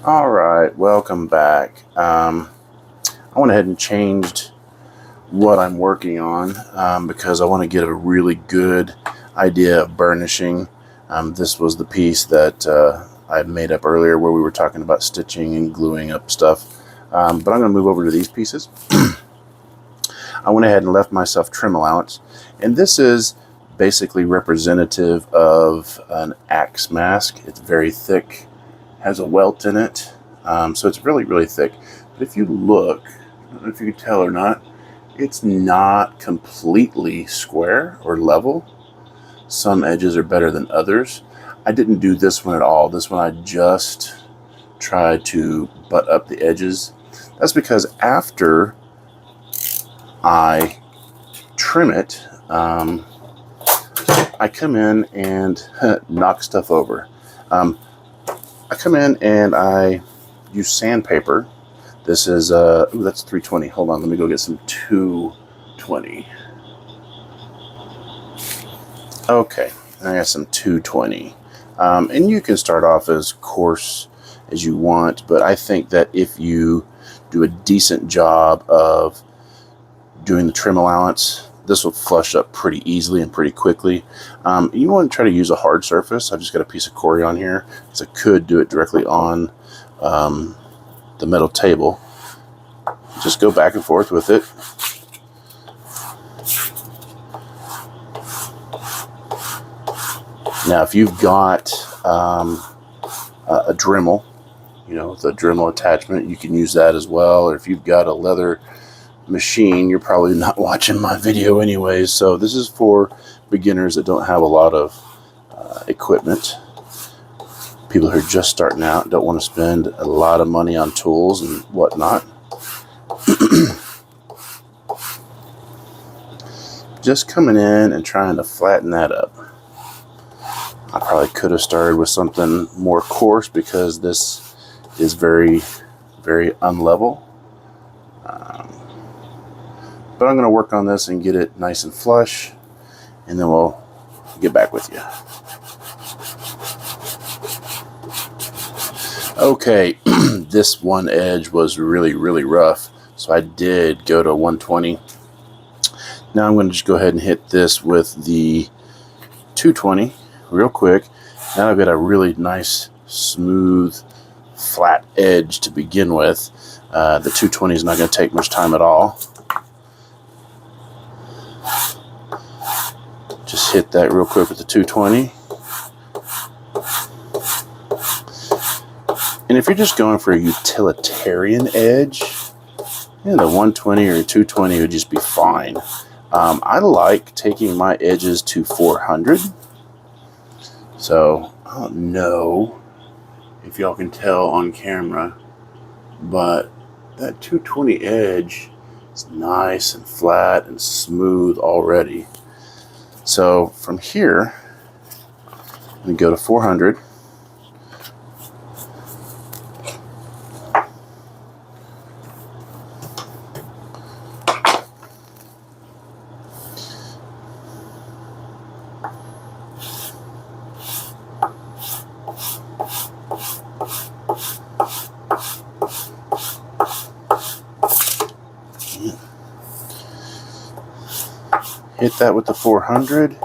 All right, welcome back. I went ahead and changed what I'm working on because I want to get a really good idea of burnishing. This was the piece that I made up earlier where we were talking about stitching and gluing up stuff. But I'm going to move over to these pieces. I went ahead and left myself trim allowance, and this is basically representative of an axe mask. It's very thick, has a welt in it, so it's really thick. But if you look, I don't know if you can tell or not, it's not completely square or level. Some edges are better than others. I didn't do this one at all. This one I just tried to butt up the edges. That's because after I trim it, I come in and knock stuff over. I come in and I use sandpaper. This is, ooh, that's 320. Hold on, let me go get some 220. Okay, I got some 220. And you can start off as coarse as you want, but I think that if you do a decent job of doing the trim allowance, this will flush up pretty easily and pretty quickly. You want to try to use a hard surface. I've just got a piece of Cori on here, so I could do it directly on the metal table. Just go back and forth with it. Now, if you've got a Dremel, you know, the Dremel attachment, you can use that as well. Or if you've got a leather machine, you're probably not watching my video anyways. So this is for beginners that don't have a lot of equipment. People who are just starting out, don't want to spend a lot of money on tools and whatnot. Just coming in and trying to flatten that up. I probably could have started with something more coarse because this is very unlevel. But I'm going to work on this and get it nice and flush, and then we'll get back with you. Okay, this one edge was really rough, so I did go to 120. Now I'm going to just go ahead and hit this with the 220 real quick. Now I've got a really nice, smooth, flat edge to begin with. The 220 is not going to take much time at all. Just hit that real quick with the 220. And if you're just going for a utilitarian edge, the 120 or 220 would just be fine. I like taking my edges to 400. So I don't know if y'all can tell on camera, but that 220 edge is nice and flat and smooth already. So from here, I'm going to go to 400. Hit that with the 400.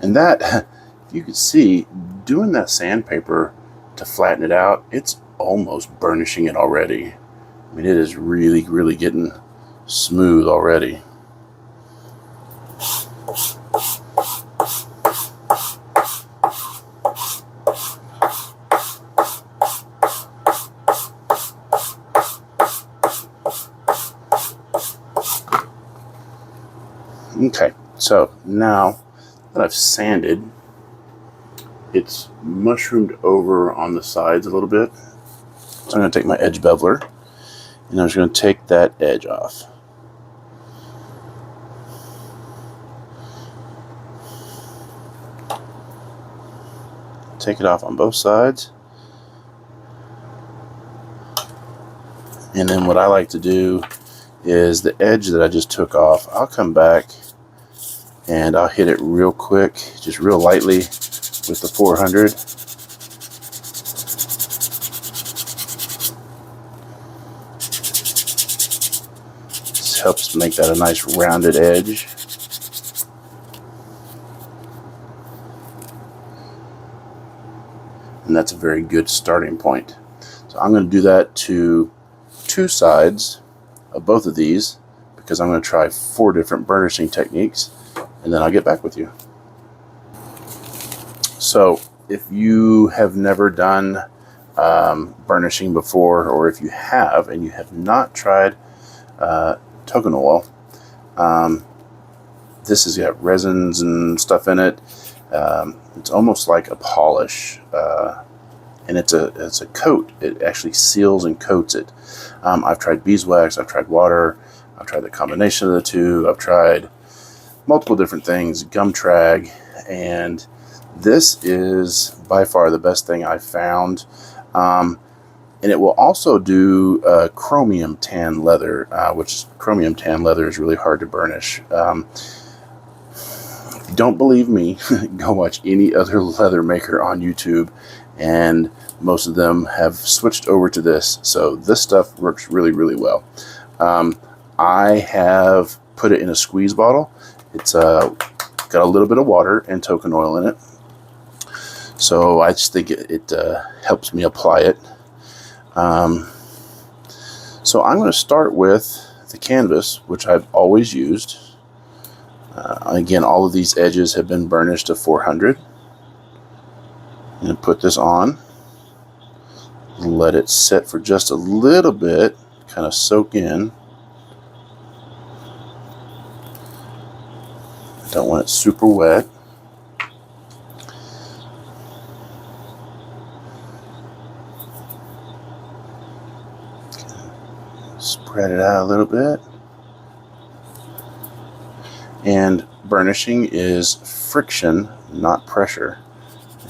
And that, you can see, doing that sandpaper to flatten it out, it's almost burnishing it already. I mean, it is really getting smooth already. Okay, so now that I've sanded, it's mushroomed over on the sides a little bit. So I'm going to take my edge beveler, and I'm just going to take that edge off. Take it off on both sides. And then what I like to do is the edge that I just took off. I'll come back and I'll hit it real quick, just real lightly with the 400. This helps make that a nice rounded edge. And that's a very good starting point. So I'm going to do that to 2 sides of both of these, because I'm going to try 4 different burnishing techniques, and then I'll get back with you. So if you have never done burnishing before, or if you have and you have not tried token oil, this has got resins and stuff in it. It's almost like a polish, and it's a coat. It actually seals and coats it. I've tried beeswax, I've tried water, I've tried the combination of the two, I've tried multiple different things, gum trag, and this is by far the best thing I've found. And it will also do chromium tan leather, which chromium tan leather is really hard to burnish. If you don't believe me, go watch any other leather maker on YouTube, and most of them have switched over to this. So this stuff works really, really well. I have put it in a squeeze bottle. It's got a little bit of water and token oil in it. So I just think it helps me apply it. So I'm going to start with the canvas, which I've always used. Again, all of these edges have been burnished to 400. I'm going to put this on, let it sit for just a little bit, kind of soak in. Don't want it super wet. Spread it out a little bit. And burnishing is friction, not pressure.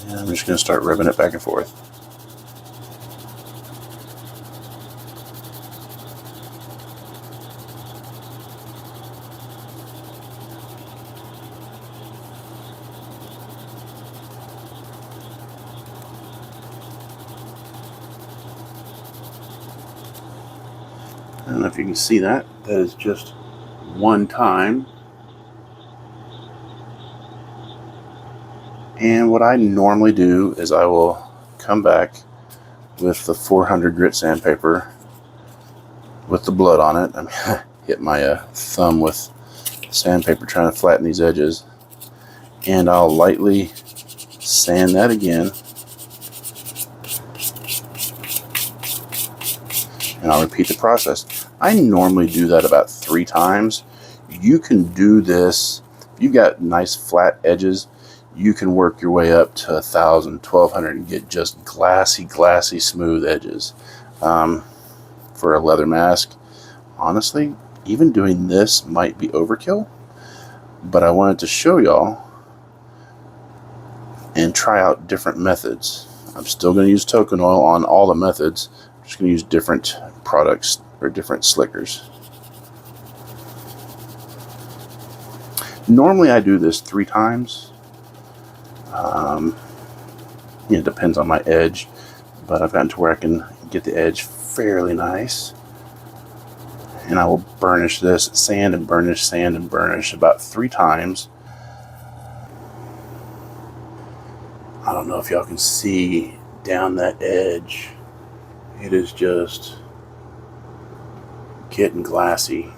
And I'm just going to start rubbing it back and forth. I don't know if you can see that. That is just one time. And what I normally do is I will come back with the 400 grit sandpaper with the blood on it. I mean, I hit my thumb with sandpaper trying to flatten these edges. And I'll lightly sand that again. And I'll repeat the process. I normally do that about 3 times. You can do this, if you've got nice flat edges, you can work your way up to 1,000, 1,200 and get just glassy, smooth edges. For a leather mask, honestly, even doing this might be overkill, but I wanted to show y'all and try out different methods. I'm still going to use token oil on all the methods. I'm just going to use different products or different slickers. Normally I do this 3 times. It depends on my edge, but I've gotten to where I can get the edge fairly nice. And I will burnish this, sand and burnish about 3 times. I don't know if y'all can see down that edge. It is just getting glassy,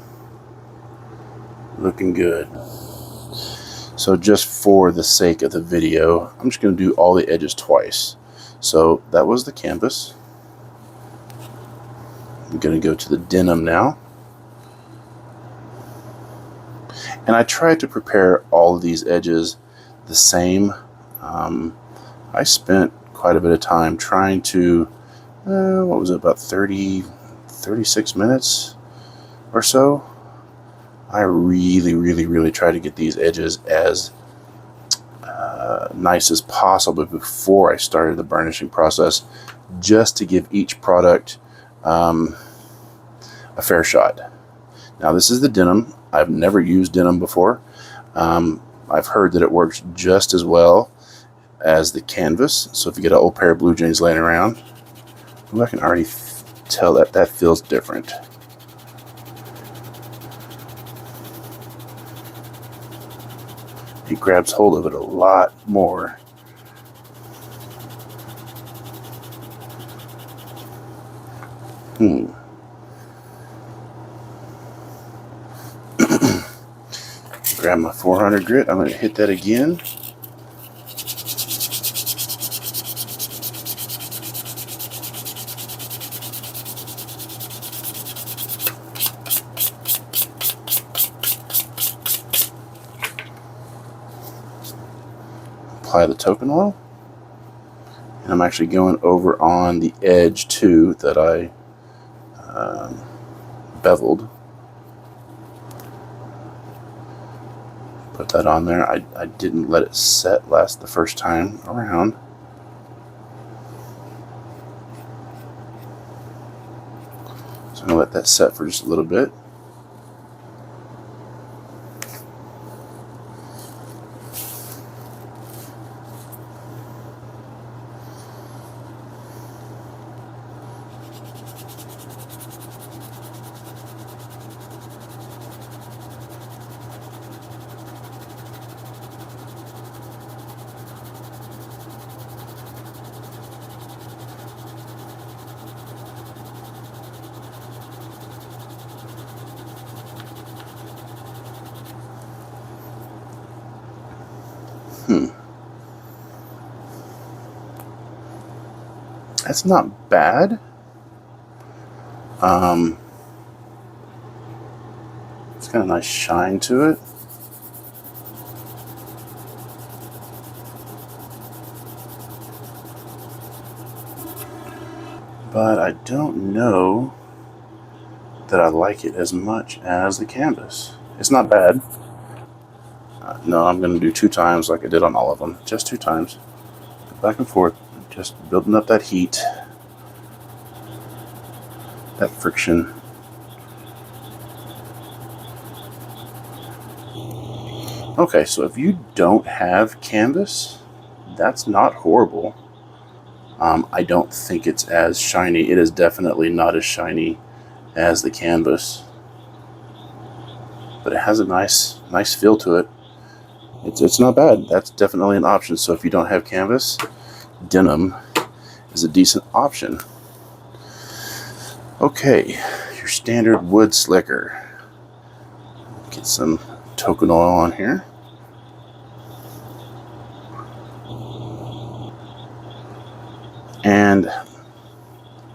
looking good. So just for the sake of the video, I'm just going to do all the edges twice. So that was the canvas. I'm going to go to the denim now. And I tried to prepare all of these edges the same. I spent quite a bit of time trying to, what was it, about 36 minutes or so. I really tried to get these edges as nice as possible before I started the burnishing process, just to give each product a fair shot. Now this is the denim. I've never used denim before. I've heard that it works just as well as the canvas. So if you get an old pair of blue jeans laying around, ooh, I can already tell that that feels different. It grabs hold of it a lot more. Grab my 400 grit. I'm going to hit that again. Apply the token oil. And I'm actually going over on the edge too that I beveled. Put that on there. I didn't let it set the first time around. So I'm going to let that set for just a little bit. That's not bad. It's got a nice shine to it. But I don't know that I like it as much as the canvas. It's not bad. No, I'm going to do 2 times like I did on all of them. Just 2 times. Back and forth. Just building up that heat. That friction. Okay, so if you don't have canvas, that's not horrible. I don't think it's as shiny. It is definitely not as shiny as the canvas. But it has a nice feel to it. It's not bad. That's definitely an option. So if you don't have canvas, denim is a decent option. Okay, your standard wood slicker. Get some token oil on here. And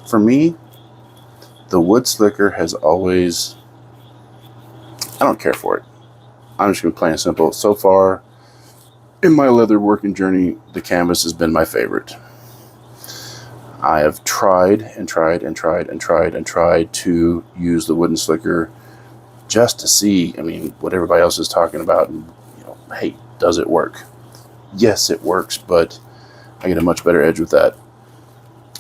for me, the wood slicker has always, I don't care for it. I'm just going to be plain and simple. So far, in my leather working journey, the canvas has been my favorite. I have tried and tried and tried and tried and tried to use the wooden slicker just to see, I mean, what everybody else is talking about. And, you know, hey, does it work? Yes, it works, but I get a much better edge with that.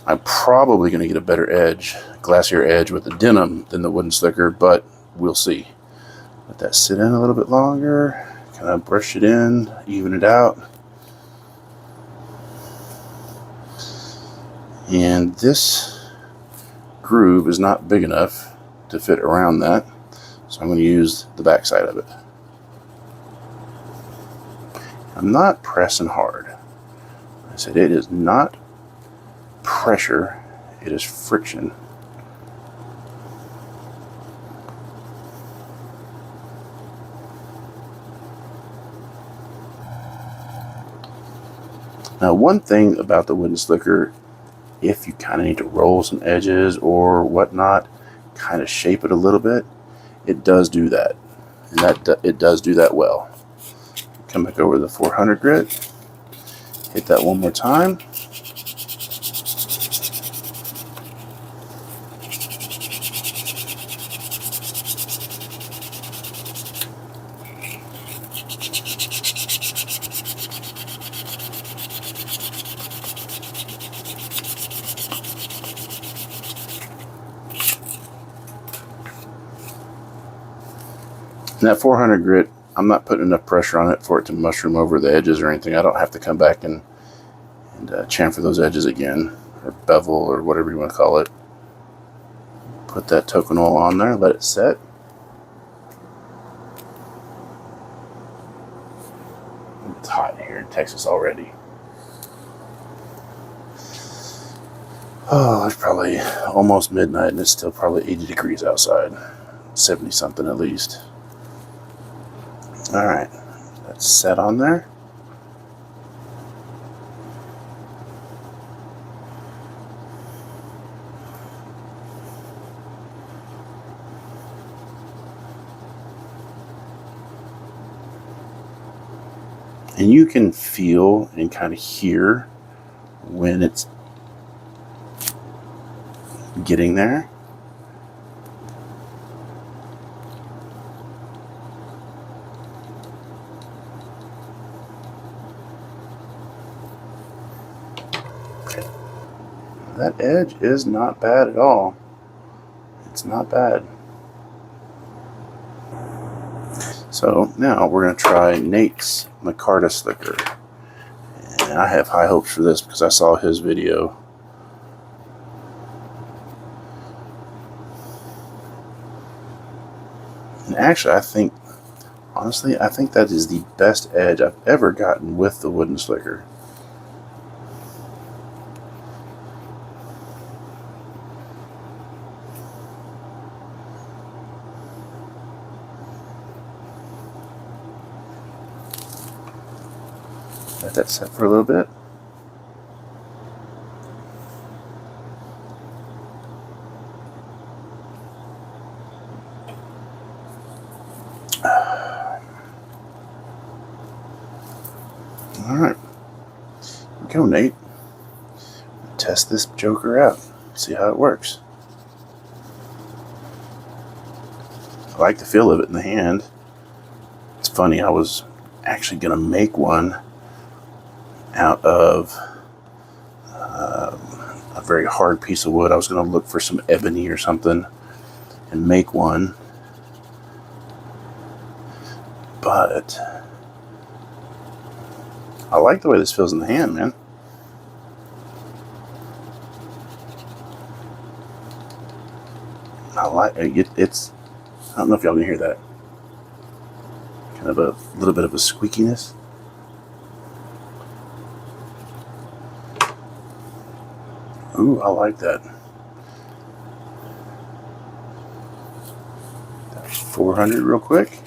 I'm probably going to get a better edge, glassier edge with the denim than the wooden slicker, but we'll see. Let that sit in a little bit longer, kind of brush it in, even it out. And this groove is not big enough to fit around that, so I'm going to use the back side of it. I'm not pressing hard. I said it is not pressure, it is friction. Now, one thing about the wooden slicker, if you kind of need to roll some edges or whatnot, kind of shape it a little bit, it does do that. And it does do that well. Come back over to the 400 grit, hit that one more time. And that 400 grit, I'm not putting enough pressure on it for it to mushroom over the edges or anything. I don't have to come back and chamfer those edges again, or bevel, or whatever you want to call it. Put that token oil on there, let it set. It's hot here in Texas already. Oh, it's probably almost midnight and it's still probably 80 degrees outside. 70 something at least. Alright, that's set on there. And you can feel and kind of hear when it's getting there. That edge is not bad at all. It's not bad. So now we're going to try Nate's micarta slicker. And I have high hopes for this because I saw his video. And actually, honestly, I think that is the best edge I've ever gotten with the wooden slicker. Let that set for a little bit. Alright. Here we go, Nate. Test this joker out. See how it works. I like the feel of it in the hand. It's funny, I was actually going to make one out of a very hard piece of wood. I was going to look for some ebony or something and make one, but I like the way this feels in the hand, man. I like it. It's, I don't know if y'all can hear that, kind of a little bit of a squeakiness. Ooh, I like that. That's 400 real quick.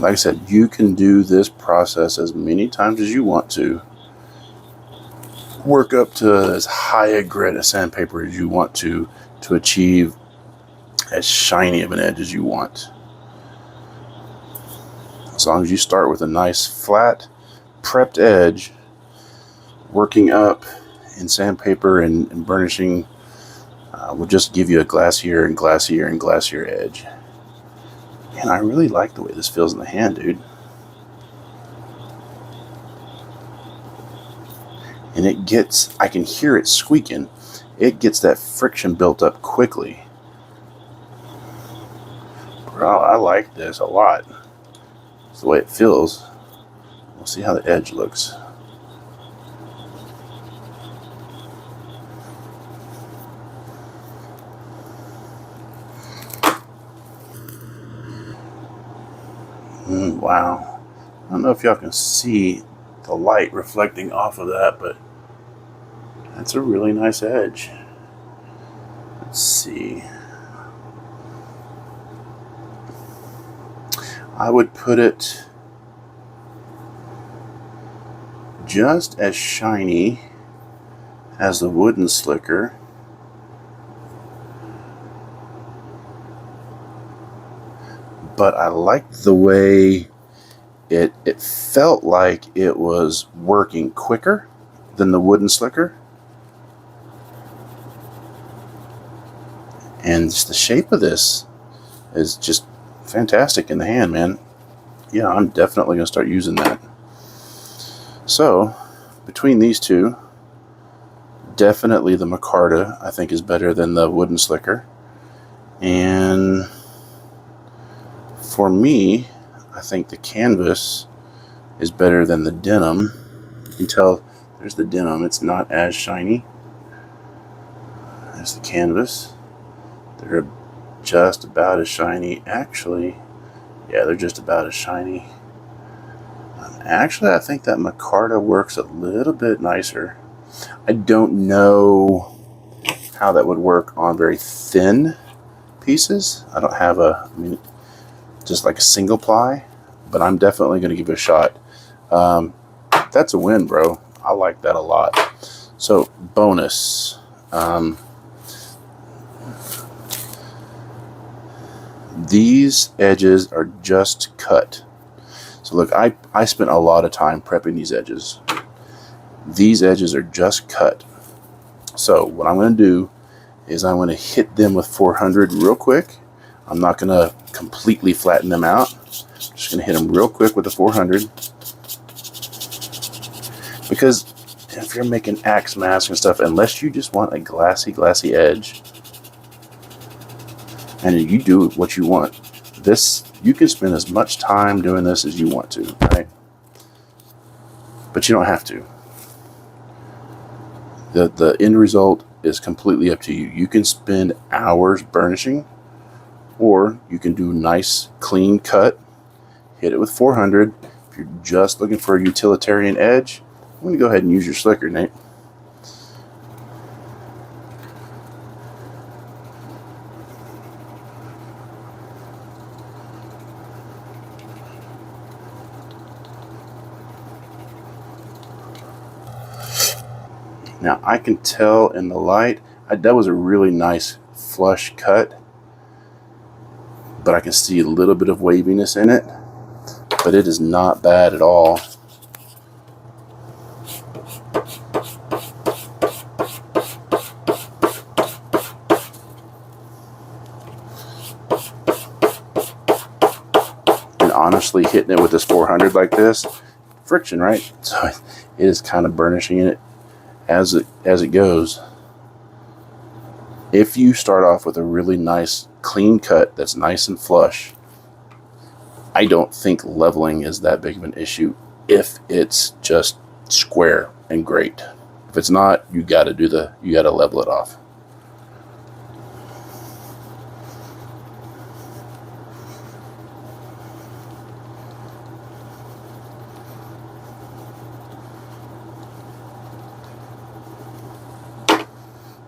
Like I said, you can do this process as many times as you want to. Work up to as high a grit of sandpaper as you want to achieve as shiny of an edge as you want. As long as you start with a nice flat, prepped edge, working up in sandpaper and burnishing will just give you a glassier and glassier and glassier edge. Man, I really like the way this feels in the hand, dude. And it gets, I can hear it squeaking. It gets that friction built up quickly. Bro, I like this a lot. It's the way it feels. We'll see how the edge looks. Wow. I don't know if y'all can see the light reflecting off of that, but that's a really nice edge. Let's see. I would put it just as shiny as the wooden slicker. But I like the way it felt like it was working quicker than the wooden slicker. And just the shape of this is just fantastic in the hand, man. Yeah, I'm definitely going to start using that. So, between these two, definitely the micarta, I think, is better than the wooden slicker. And for me, I think the canvas is better than the denim. You can tell there's the denim. It's not as shiny. There's the canvas. They're just about as shiny. Actually, yeah, they're just about as shiny. Actually, I think that micarta works a little bit nicer. I don't know how that would work on very thin pieces. I don't have just like a single ply, but I'm definitely going to give it a shot. That's a win, bro. I like that a lot. So, bonus. These edges are just cut. So look, I spent a lot of time prepping these edges. These edges are just cut. So what I'm going to do is I'm going to hit them with 400 real quick. I'm not going to completely flatten them out. I'm just going to hit them real quick with the 400. Because if you're making axe masks and stuff, unless you just want a glassy edge, and you do what you want, this, you can spend as much time doing this as you want to, right? But you don't have to. The end result is completely up to you. You can spend hours burnishing, or you can do nice clean cut, hit it with 400. If you're just looking for a utilitarian edge, I'm going to go ahead and use your slicker, Nate. Now I can tell in the light, that was a really nice flush cut, but I can see a little bit of waviness in it, but it is not bad at all. And honestly, hitting it with this 400 like this, friction, right? So it is kind of burnishing it as it goes. If you start off with a really nice clean cut that's nice and flush, I don't think leveling is that big of an issue if it's just square and great. If it's not, you got to level it off.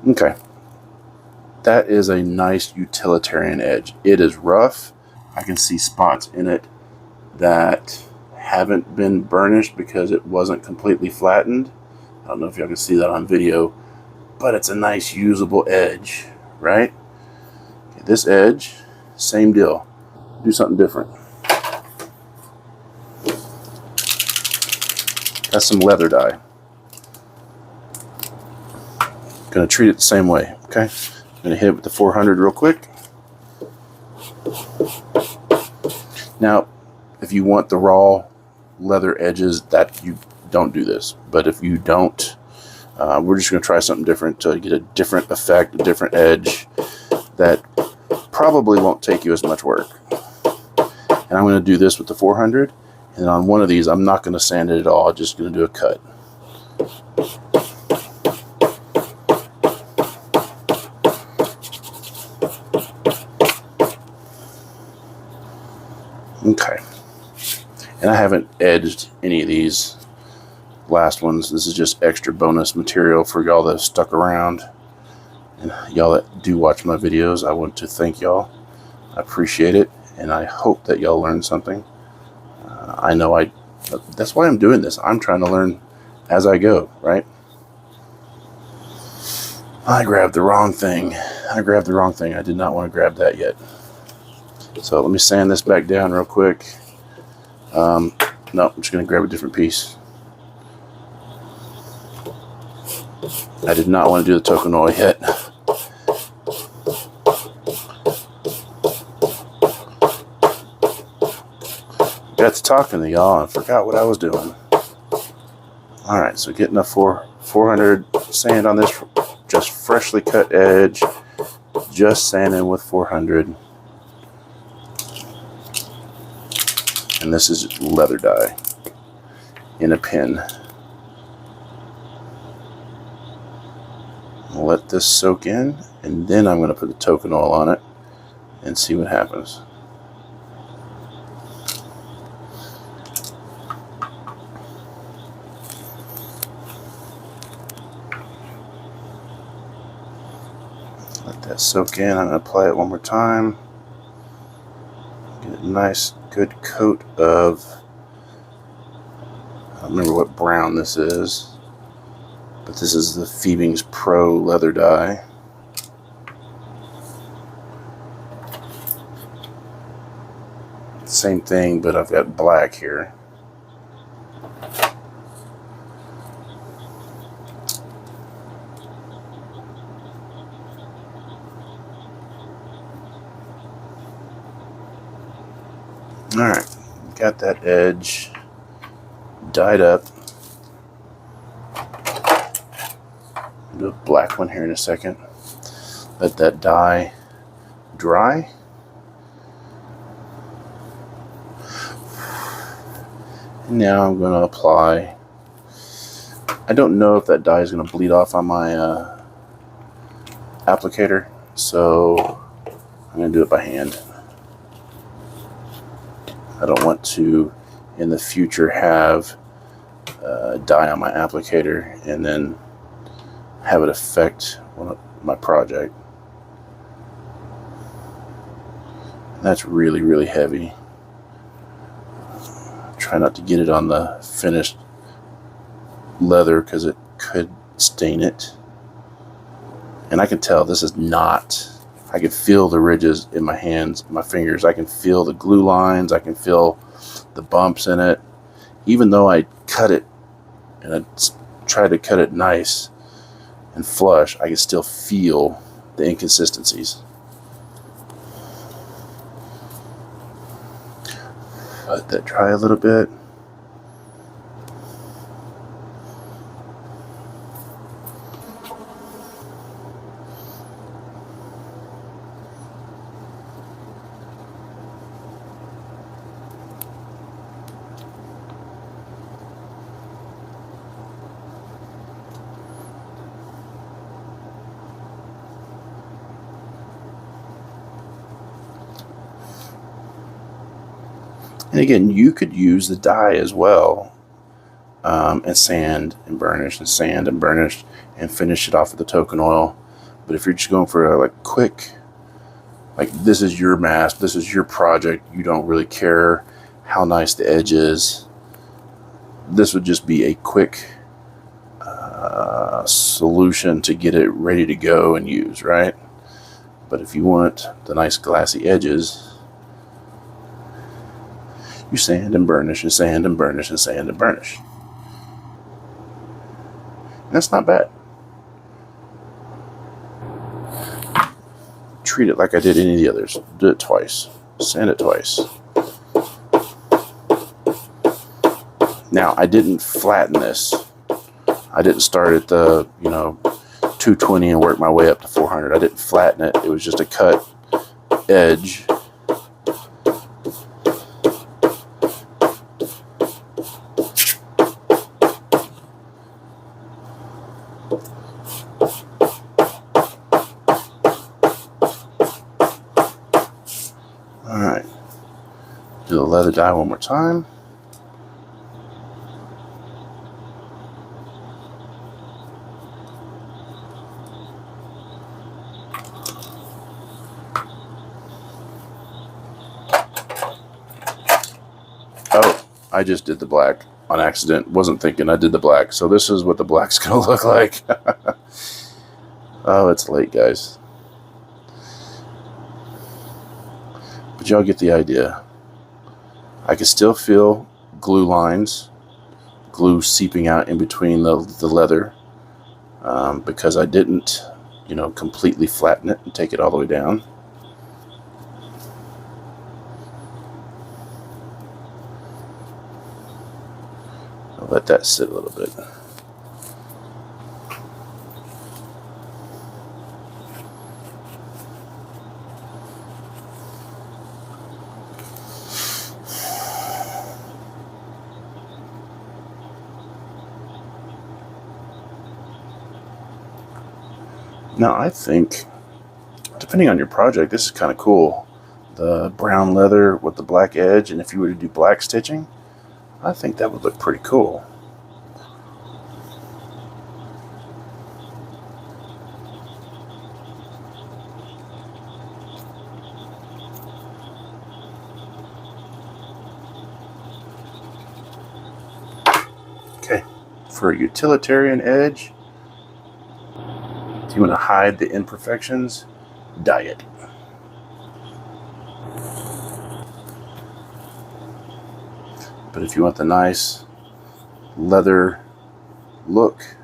Okay, that is a nice utilitarian edge. It is rough. I can see spots in it that haven't been burnished because it wasn't completely flattened. I don't know if y'all can see that on video, but it's a nice usable edge, right? Okay, this edge, same deal. Do something different. That's some leather dye. Going to treat it the same way, okay? I'm going to hit it with the 400 real quick. Now, if you want the raw leather edges, that you don't do this. But if you don't, we're just going to try something different to get a different effect, a different edge that probably won't take you as much work. And I'm going to do this with the 400. And on one of these, I'm not going to sand it at all. I'm just going to do a cut. Okay, and I haven't edged any of these last ones. This is just extra bonus material for y'all that have stuck around, and y'all that do watch my videos. I want to thank y'all. I appreciate it, and I hope that y'all learned something. I know that's why I'm doing this. I'm trying to learn as I go, right? I grabbed the wrong thing. I did not want to grab that yet. So let me sand this back down real quick. No, I'm just going to grab a different piece. I did not want to do the token oil yet. Got to talking to y'all and forgot what I was doing. Alright, so getting a 400 sand on this, just freshly cut edge, just sanding with 400. And this is leather dye in a pen. I'll let this soak in, and then I'm going to put the token oil on it and see what happens. Let that soak in. I'm going to apply it one more time. Get a nice, good coat of, I don't remember what brown this is, but this is the Phoebing's Pro leather dye. Same thing, but I've got black here. Alright, got that edge dyed up. Do a black one here in a second. Let that dye dry. And now I'm going to apply. I don't know if that dye is going to bleed off on my applicator, so I'm going to do it by hand. I don't want to, in the future, have dye on my applicator and then have it affect my project. That's really, really heavy. Try not to get it on the finished leather because it could stain it. And I can tell this is not, I can feel the ridges in my hands, my fingers. I can feel the glue lines. I can feel the bumps in it. Even though I cut it and I tried to cut it nice and flush, I can still feel the inconsistencies. Let that dry a little bit. And again, you could use the dye as well, and sand and burnish and sand and burnish and finish it off with the token oil. But if you're just going for a quick, like this is your mask, this is your project, you don't really care how nice the edge is, this would just be a quick solution to get it ready to go and use, right? But if you want the nice glassy edges, you sand and burnish and sand and burnish and sand and burnish. And that's not bad. Treat it like I did any of the others. Do it twice. Sand it twice. Now, I didn't flatten this. I didn't start at the, 220 and work my way up to 400. I didn't flatten it. It was just a cut edge. Alright, do the leather dye one more time. Oh, I just did the black on accident. Wasn't thinking I did the black. So this is what the black's going to look like. Oh, it's late, guys. But y'all get the idea. I can still feel glue lines, glue seeping out in between the leather, because I didn't, completely flatten it and take it all the way down. I'll let that sit a little bit. Now I think, depending on your project, this is kind of cool. The brown leather with the black edge, and if you were to do black stitching, I think that would look pretty cool. Okay, for a utilitarian edge, if you want to hide the imperfections, dye it. But if you want the nice leather look,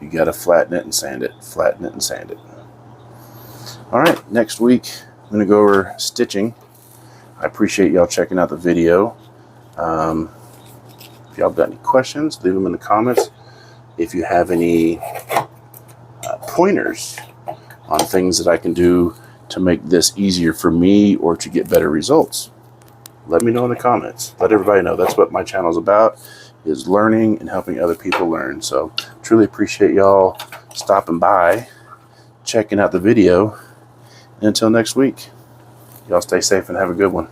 you got to flatten it and sand it, flatten it and sand it. All right, next week I'm going to go over stitching. I appreciate y'all checking out the video. If y'all got any questions, leave them in the comments. If you have any pointers on things that I can do to make this easier for me or to get better results, let me know in the comments. Let everybody know. That's what my channel is about, is learning and helping other people learn. So truly appreciate y'all stopping by, checking out the video. And until next week, y'all stay safe and have a good one.